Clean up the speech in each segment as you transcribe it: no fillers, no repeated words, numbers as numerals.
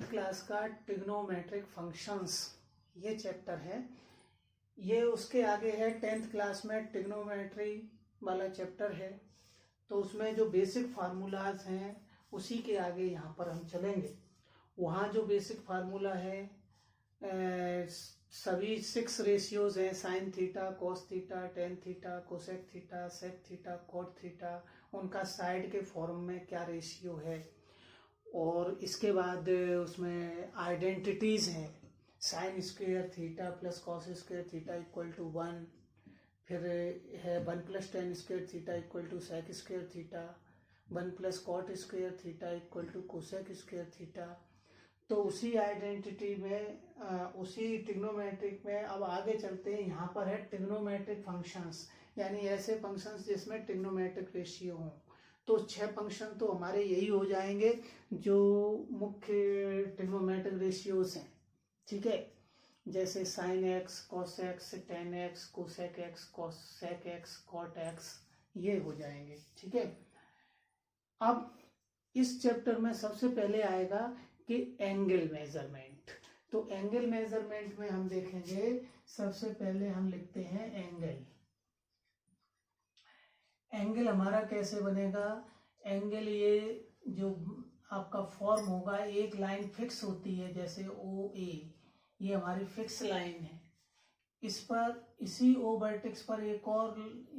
Class का trigonometric functions ये chapter है। ये उसके आगे है 10th क्लास में ट्रिग्नोमेट्री वाला चैप्टर है, तो उसमें जो बेसिक फार्मूलाज हैं उसी के आगे यहाँ पर हम चलेंगे। वहाँ जो बेसिक फार्मूला है सभी 6 रेशियोज हैं, sine theta, cos theta, tan theta, cosec theta, sec theta, cot theta, उनका साइड के फॉर्म में क्या रेशियो है। और इसके बाद उसमें आइडेंटिटीज हैं, sine square theta plus cos square theta equal to 1, फिर है 1 plus tan square theta equal to sec square theta, 1 plus cot square theta equal to cosec square theta. तो उसी आइडेंटिटी में उसी ट्रिग्नोमेट्रिक में अब आगे चलते हैं। यहाँ पर है ट्रिग्नोमेट्रिक फंक्शंस, यानी ऐसे फंक्शंस जिसमें ट्रिग्नोमेट्रिक रेशियो हों। तो 6 फंक्शन तो हमारे यही हो जाएंगे जो मुख्य ट्रिग्नोमेट्रिक रेशियोज हैं, ठीक है। जैसे sine x, cos x, tan x, cosec x, cosec x, cot x, ये हो जाएंगे, ठीक है। अब इस चैप्टर में सबसे पहले आएगा कि एंगल मेजरमेंट। तो एंगल मेजरमेंट में हम देखेंगे, सबसे पहले हम लिखते हैं एंगल। एंगल हमारा कैसे बनेगा? एंगल ये जो आपका फॉर्म होगा, एक लाइन फिक्स होती है जैसे ओ ए, ये हमारी फिक्स लाइन है। इस पर इसी ओ वर्टेक्स पर एक और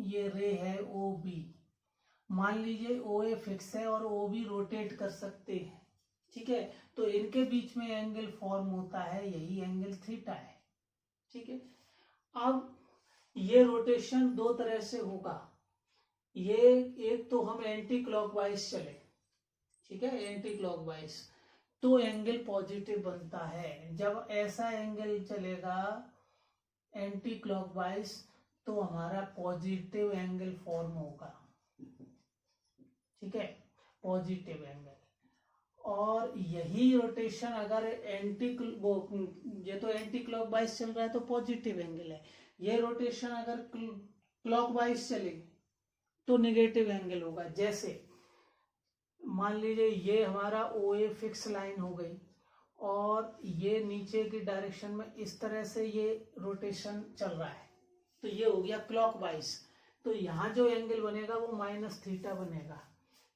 ये रे है ओ बी। मान लीजिए ओ ए फिक्स है और ओ बी रोटेट कर सकते हैं, ठीक है। तो इनके बीच में एंगल फॉर्म होता है, यही एंगल थीटा है, ठीक है। अब ये रोटेशन 2 तरह से होगा। ये एक तो हम एंटी क्लॉकवाइज चले, ठीक है, एंटी क्लॉकवाइज, तो एंगल पॉजिटिव बनता है। जब ऐसा एंगल चलेगा एंटी क्लॉकवाइज तो हमारा पॉजिटिव एंगल फॉर्म होगा, ठीक है, पॉजिटिव एंगल। और यही रोटेशन अगर ये तो एंटी क्लॉकवाइज चल रहा है तो पॉजिटिव एंगल है। ये रोटेशन अगर क्लॉकवाइज चले तो नेगेटिव एंगल होगा। जैसे मान लीजिए ये हमारा ओ ए फिक्स लाइन हो गई और ये नीचे की डायरेक्शन में इस तरह से ये रोटेशन चल रहा है, तो ये हो गया क्लॉकवाइज। तो यहाँ जो एंगल बनेगा वो माइनस थीटा बनेगा,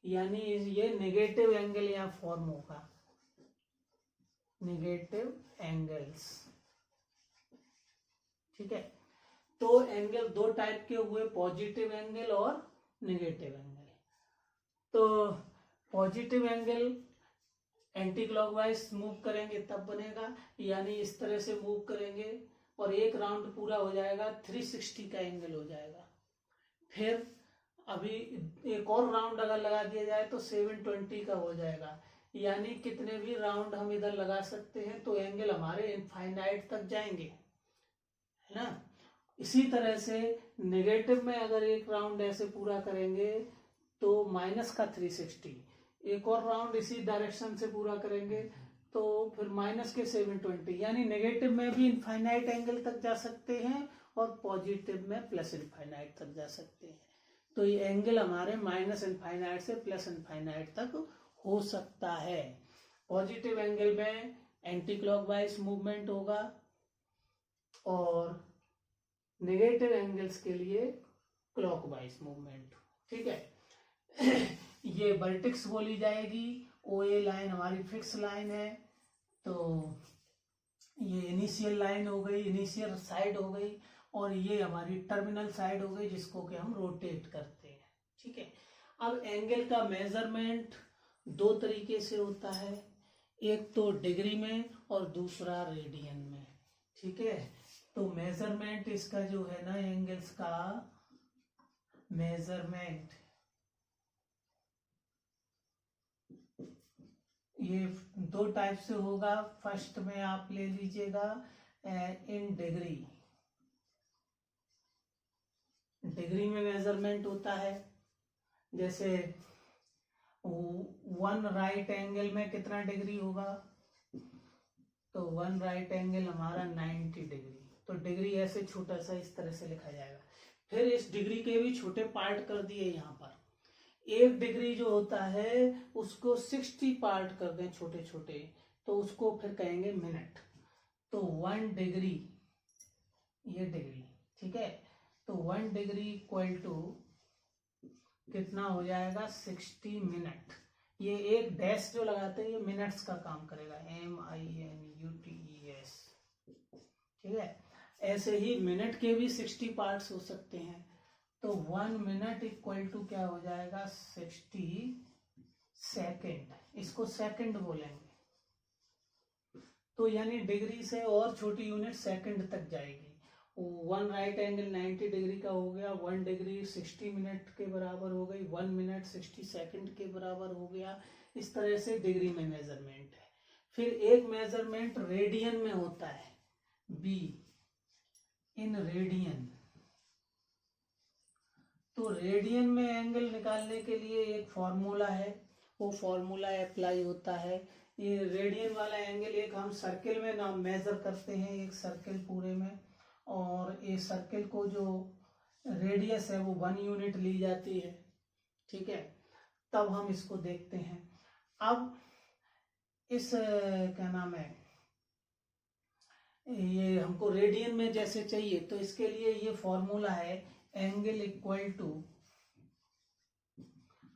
यानी ये नेगेटिव एंगल यहाँ फॉर्म होगा, नेगेटिव एंगल्स, ठीक है। तो एंगल 2 टाइप के हुए, पॉजिटिव एंगल और नेगेटिव एंगल। तो positive angle anti clockwise move करेंगे तब बनेगा, यानी इस तरह से मूव करेंगे और एक राउंड पूरा हो जाएगा, 360 का एंगल हो जाएगा। फिर अभी एक और राउंड अगर लगा दिया जाए तो 720 का हो जाएगा, यानी कितने भी राउंड हम इधर लगा सकते हैं तो एंगल हमारे इनफाइनाइट तक जाएंगे, है ना। इसी तरह से नेगेटिव में अगर एक राउंड ऐसे पूरा करेंगे तो माइनस का 360, एक और राउंड इसी डायरेक्शन से पूरा करेंगे तो फिर माइनस के 720, यानी नेगेटिव में भी इनफाइनाइट एंगल तक जा सकते हैं और पॉजिटिव में प्लस इनफाइनाइट तक जा सकते हैं। तो ये एंगल हमारे माइनस इनफाइनाइट से प्लस इनफाइनाइट तक हो सकता है। पॉजिटिव एंगल में एंटी क्लॉकवाइज मूवमेंट होगा और नेगेटिव एंगल्स के लिए क्लॉकवाइज मूवमेंट, ठीक है। ये वर्टेक्स बोली जाएगी, ओ ए लाइन हमारी फिक्स लाइन है, तो ये इनिशियल लाइन हो गई, इनिशियल साइड हो गई, और ये हमारी टर्मिनल साइड हो गई जिसको कि हम रोटेट करते हैं, ठीक है। अब एंगल का मेजरमेंट 2 तरीके से होता है, एक तो डिग्री में और दूसरा रेडियन में, ठीक है। तो मेजरमेंट इसका जो है ना, एंगल्स का मेजरमेंट, ये 2 टाइप से होगा। फर्स्ट में आप ले लीजिएगा इन डिग्री। डिग्री में मेजरमेंट होता है, जैसे 1 राइट एंगल में कितना डिग्री होगा, तो 1 राइट एंगल हमारा 90 डिग्री। तो डिग्री ऐसे छोटा सा इस तरह से लिखा जाएगा। फिर इस डिग्री के भी छोटे पार्ट कर दिए यहाँ पर। 1 डिग्री जो होता है उसको 60 पार्ट कर दें छोटे छोटे, तो उसको फिर कहेंगे मिनट। तो 1 डिग्री, ये डिग्री, ठीक है, तो 1 डिग्री इक्वल टू कितना हो जाएगा 60 मिनट। ये एक डैश जो लगाते हैं ये मिनट्स का काम करेगा, MINUTES, ठीक है। ऐसे ही मिनट के भी 60 पार्ट्स हो सकते हैं। तो 1 मिनट इक्वल टू क्या हो जाएगा 60 सेकेंड, इसको सेकंड बोलेंगे। तो यानी डिग्री से और छोटी यूनिट सेकंड तक जाएगी। 1 राइट एंगल 90 डिग्री का हो गया, 1 डिग्री 60 मिनट के बराबर हो गई, 1 मिनट 60 सेकंड के बराबर हो गया। इस तरह से डिग्री में मेजरमेंट है। फिर एक मेजरमेंट रेडियन में होता है, B इन रेडियन। तो रेडियन में एंगल निकालने के लिए एक फॉर्मूला है, वो फॉर्मूला अप्लाई होता है। ये रेडियन वाला एंगल एक हम सर्किल में ना मेजर करते हैं, एक सर्किल पूरे में, और ये सर्किल को जो रेडियस है वो 1 यूनिट ली जाती है, ठीक है। तब हम इसको देखते हैं। अब इस क्या नाम है, ये हमको रेडियन में जैसे चाहिए, तो इसके लिए ये फॉर्मूला है angle equal to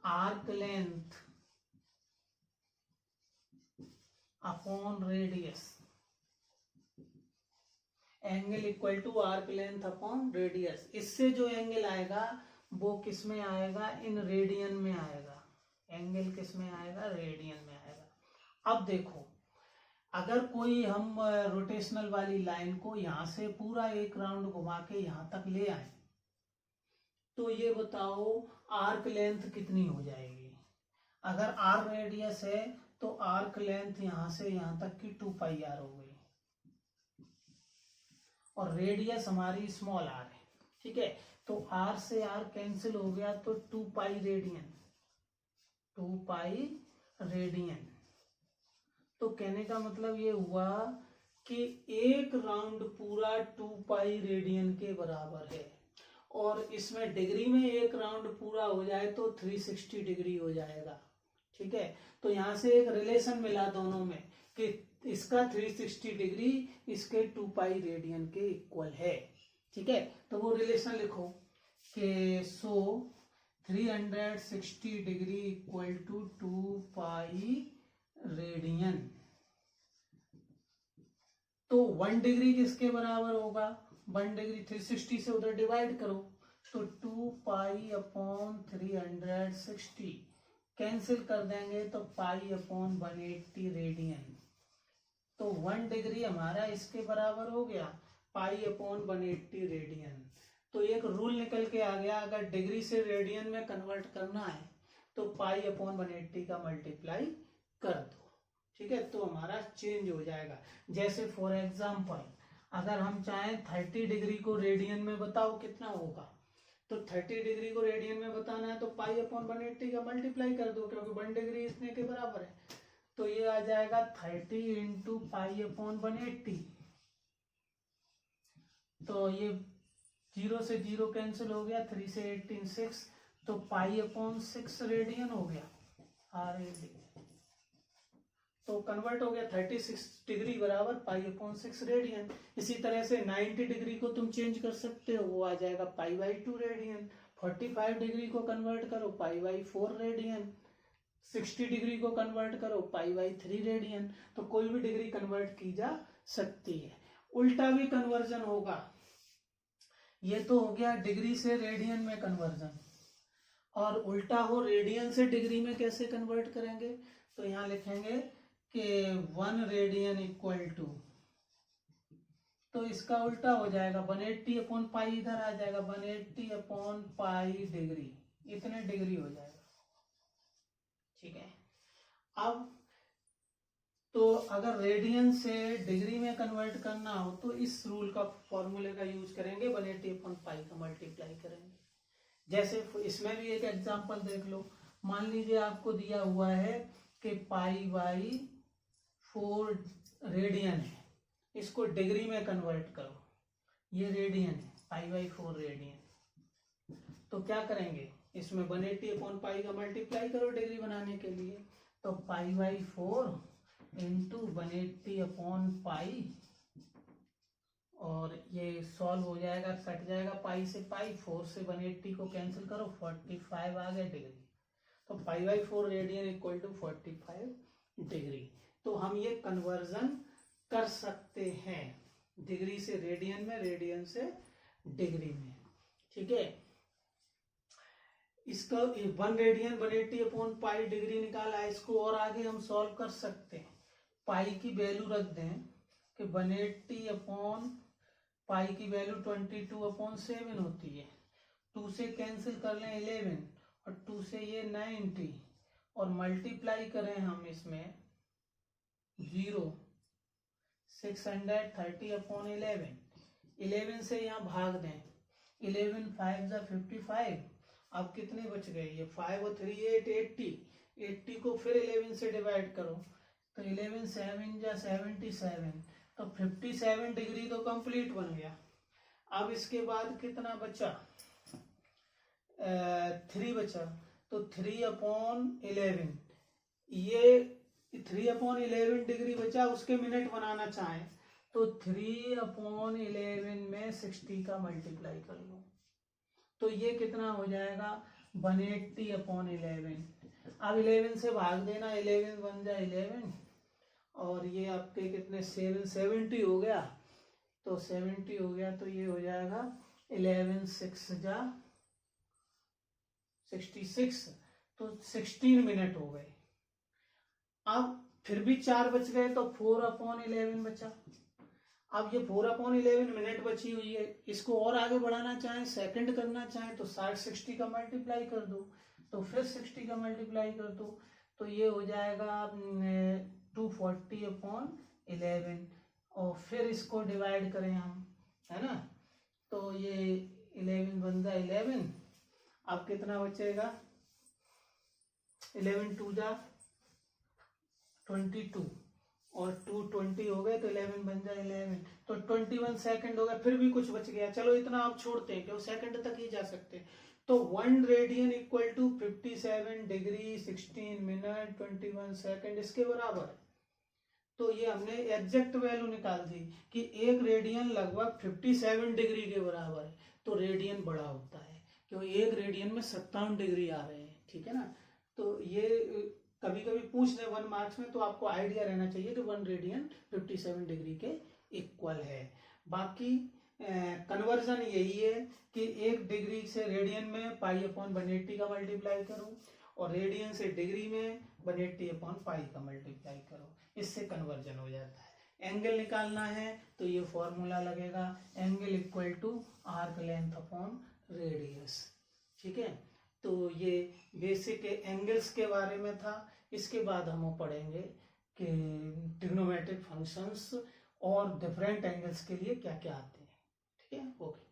arc length upon radius. Angle equal to arc length upon radius. इससे जो एंगल आएगा वो किस में आएगा, इन रेडियन में आएगा। एंगल किस में आएगा, रेडियन में आएगा। अब देखो, अगर कोई हम रोटेशनल वाली लाइन को यहां से पूरा एक राउंड घुमा के यहां तक ले आए, तो ये बताओ आर्क लेंथ कितनी हो जाएगी। अगर आर रेडियस है तो आर्क लेंथ यहां से यहां तक की 2πr हो गई, और रेडियस हमारी स्मॉल आर है, ठीक है। तो आर से आर कैंसिल हो गया, तो 2π रेडियन, 2π रेडियन। तो कहने का मतलब ये हुआ कि एक राउंड पूरा 2π रेडियन के बराबर है, और इसमें डिग्री में एक राउंड पूरा हो जाए तो 360 डिग्री हो जाएगा, ठीक है। तो यहां से एक रिलेशन मिला दोनों में कि इसका 360 डिग्री इसके 2π रेडियन के इक्वल है, ठीक है। तो वो रिलेशन लिखो कि सो 360 डिग्री इक्वल टू 2π रेडियन। तो 1 डिग्री किसके बराबर होगा, 1 डिग्री 360 से उधर डिवाइड करो, तो 2π अपॉन 360 कैंसिल कर देंगे तो पाई अपॉन 180 रेडियन। तो 1 डिग्री हमारा इसके बराबर हो गया, पाई अपॉन 180 रेडियन। तो एक रूल निकल के आ गया, अगर डिग्री से रेडियन में कन्वर्ट करना है तो पाई अपॉन 180 का मल्टीप्लाई कर दो, ठीक है। तो हमारा चेंज हो जाएगा। जैसे फॉर एग्जांपल अगर हम चाहें 30 डिग्री को रेडियन में बताओ कितना होगा, तो 30 डिग्री को रेडियन में बताना है तो पाई अपॉन 180 का मल्टीप्लाई कर दो, क्योंकि 1 डिग्री इतने के बराबर है। तो ये आ जाएगा 30 इंटू पाई अपॉन 180। तो ये 0 से 0 कैंसिल हो गया, 3 से 18 6, तो पाई अपॉन 6 रेडियन हो गया, RAD। तो कन्वर्ट हो गया 36 डिग्री बराबर पाई अपॉन 6 रेडियन। इसी तरह से 90 डिग्री को तुम चेंज कर सकते हो, वो आ जाएगा पाई बाई 2 रेडियन। 45 डिग्री को कन्वर्ट करो पाई बाई 4 रेडियन। 60 डिग्री को कन्वर्ट करो पाई बाई 3 रेडियन। तो कोई भी डिग्री कन्वर्ट की जा सकती है। उल्टा भी कन्वर्जन होगा। ये तो हो गया डिग्री से रेडियन में कन्वर्जन, और उल्टा हो रेडियन से डिग्री में कैसे कन्वर्ट करेंगे, तो यहां लिखेंगे कि 1 रेडियन इक्वल टू, तो इसका उल्टा हो जाएगा 180 अपॉन पाई, इधर आ जाएगा 180 अपॉन पाई डिग्री, इतने डिग्री हो जाएगा, ठीक है। अब तो अगर रेडियन से डिग्री में कन्वर्ट करना हो तो इस रूल का फॉर्मूले का यूज करेंगे, 180 अपॉन पाई का मल्टीप्लाई करेंगे। जैसे इसमें भी एक एग्जांपल देख लो। मान लीजिए आपको दिया हुआ है कि पाई बाई 4 रेडियन है, इसको डिग्री में कन्वर्ट करो, ये रेडियन है, पाई बाई 4 रेडियन। तो क्या करेंगे, इसमें 180 अपॉन पाई का मल्टीप्लाई करो डिग्री बनाने के लिए, तो pi by 4 into 180 upon pi, और ये सॉल्व हो जाएगा, कट जाएगा पाई से पाई, 4 से 180 को कैंसिल करो, 45 आ गया डिग्री। तो π/4 रेडियन इक्वल टू 45 डिग्री। तो हम ये कन्वर्जन कर सकते हैं डिग्री से रेडियन में, रेडियन से डिग्री में, ठीक है। इसका 1 रेडियन 180 अपॉन पाई डिग्री निकाला है, इसको और आगे हम सॉल्व कर सकते हैं। पाई की वैल्यू रख दें कि 180 अपॉन पाई की वैल्यू 22/7 होती है, 2 से कैंसिल कर लें 11, और 2 से ये 90, और मल्टीप्लाई करें हम इसमें 0, 630/11, 11 से यहाँ भाग दें, 11 5 जा 55, अब कितने बच गए, ये 5 और 3 8, 80 को फिर 11 से डिवाइड करो, तो 11 7 जा 77, तो 57 डिग्री तो कंप्लीट बन गया। अब इसके बाद कितना बचा, 3 बचा, तो 3/11, ये 3/11 डिग्री बचा, उसके मिनट बनाना चाहें तो 3/11 में 60 का मल्टीप्लाई कर लो, तो ये कितना हो जाएगा 180/11। अब 11 से भाग देना, 11 बन जाए 11, और ये आपके कितने 770 हो गया, तो 70 हो गया, तो ये हो जाएगा 11 6 जा 66, तो 16 मिनट हो गए। अब फिर भी 4 बच गए, तो 4/11 बचा। अब ये 4/11 मिनट बची हुई है, इसको और आगे बढ़ाना चाहें, सेकंड करना चाहें, तो 60 का मल्टीप्लाई कर दो, तो फिर 60 का मल्टीप्लाई कर दो, तो ये हो जाएगा 240/11, और फिर इसको डिवाइड करें हम, है ना, तो ये 11 बन जाए 11, अब कितना बचेगा, 11 2 जा 22, और 2 20 हो गए, तो 11 बन जाए 11, तो 21 सेकंड हो गया, फिर भी कुछ बच गया, चलो इतना आप छोड़ते हैं क्यों, सेकंड तक ही जा सकते हैं। तो 1 radian equal to 57 degree 16 minute 21 second, इसके बराबर है। तो ये हमने एग्जैक्ट वैल्यू निकाल दी कि 1 रेडियन लगभग 57 डिग्री के बराबर है, तो रेडियन बड़ा होता है, क्योंकि 1 रेडियन में 57 डिग्री आ रहे हैं, ठीक है ना। तो ये कभी कभी पूछ दे 1 मार्क्स में, तो आपको आइडिया रहना चाहिए कि 1 रेडियन 57 डिग्री के इक्वल है। बाकी कन्वर्जन यही है कि 1 डिग्री से रेडियन में π/180 का मल्टीप्लाई करो, और रेडियन से डिग्री में 180/पाई का मल्टीप्लाई करो, इससे कन्वर्जन हो जाता है। एंगल निकालना है तो ये फॉर्मूला लगेगा, angle equal to arc length upon radius, ठीक है। तो ये बेसिक एंगल्स के बारे में था। इसके बाद हम पढ़ेंगे कि ट्रिग्नोमेट्रिक फंक्शंस और डिफरेंट एंगल्स के लिए क्या क्या आते हैं, ठीक है, ओके।